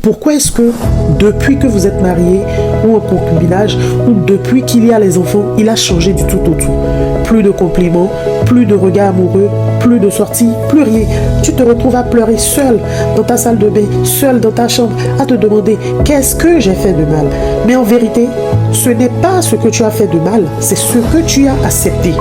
Pourquoi est-ce que depuis que vous êtes marié ou en concubinage ou depuis qu'il y a les enfants, il a changé du tout au tout? Plus de compliments, plus de regards amoureux, plus de sorties, plus rien. Tu te retrouves à pleurer seul dans ta salle de bain, seul dans ta chambre, à te demander qu'est-ce que j'ai fait de mal. Mais en vérité, ce n'est pas ce que tu as fait de mal, c'est ce que tu as accepté.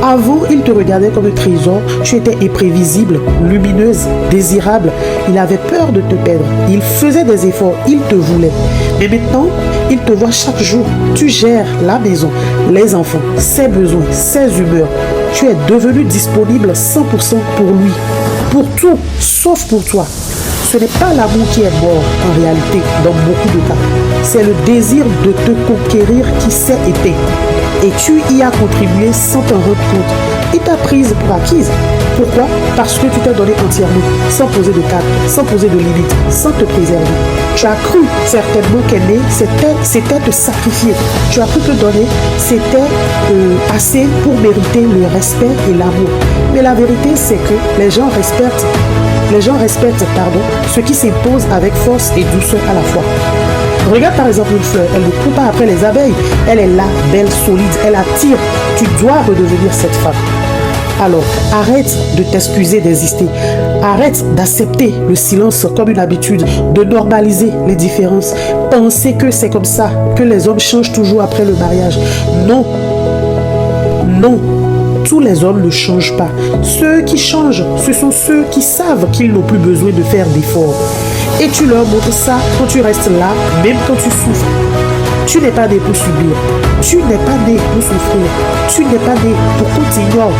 Avant, il te regardait comme un trésor, tu étais imprévisible, lumineuse, désirable. Il avait peur de te perdre, il faisait des efforts, il te voulait. Mais maintenant, il te voit chaque jour. Tu gères la maison, les enfants, ses besoins, ses humeurs. Tu es devenu disponible 100% pour lui. Pour tout, sauf pour toi. Ce n'est pas l'amour qui est mort en réalité, dans beaucoup de cas. C'est le désir de te conquérir qui s'est éteint. Et tu y as contribué sans t'en rendre compte. Il t'a prise pour acquise. Pourquoi? Parce que tu t'es donné entièrement, sans poser de cadre, sans poser de limites, sans te préserver. Tu as cru certainement qu'aimer, c'était te sacrifier. Tu as cru que donner, c'était assez pour mériter le respect et l'amour. Mais la vérité, c'est que les gens respectent ce qui s'impose avec force et douceur à la fois. Regarde par exemple une fleur, elle ne court pas après les abeilles. Elle est là, belle, solide, elle attire. Tu dois redevenir cette femme. Alors, arrête de t'excuser d'exister. Arrête d'accepter le silence comme une habitude, de normaliser les différences. Penser que c'est comme ça, que les hommes changent toujours après le mariage. Non. Non. Tous les hommes ne changent pas. Ceux qui changent, ce sont ceux qui savent qu'ils n'ont plus besoin de faire d'efforts. Et tu leur montres ça quand tu restes là, même quand tu souffres. Tu n'es pas né pour subir. Tu n'es pas né pour souffrir. Tu n'es pas né pour continuer.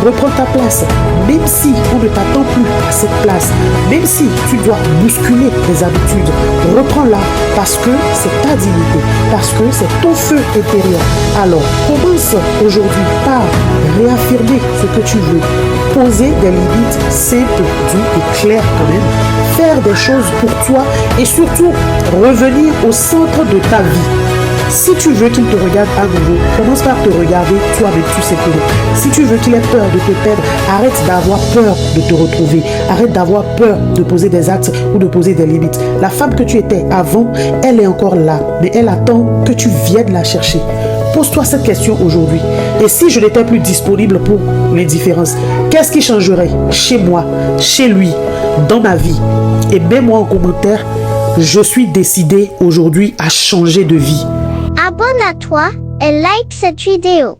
Reprends ta place. Même si on ne t'attend plus à cette place. Même si tu dois bousculer tes habitudes. Reprends-la parce que c'est ta dignité. Parce que c'est ton feu intérieur. Alors, commence aujourd'hui par réaffirmer ce que tu veux. Poser des limites simples, dures et claires quand même. Faire des choses pour toi et surtout revenir au centre de ta vie. Si tu veux qu'il te regarde à nouveau, commence par te regarder toi-même tout simplement. Si tu veux qu'il ait peur de te perdre, arrête d'avoir peur de te retrouver. Arrête d'avoir peur de poser des actes ou de poser des limites. La femme que tu étais avant, elle est encore là, mais elle attend que tu viennes la chercher. Pose-toi cette question aujourd'hui. Et si je n'étais plus disponible pour les différences, qu'est-ce qui changerait chez moi, chez lui, dans ma vie? Et mets-moi en commentaire, je suis décidé aujourd'hui à changer de vie. Abonne-toi et like cette vidéo.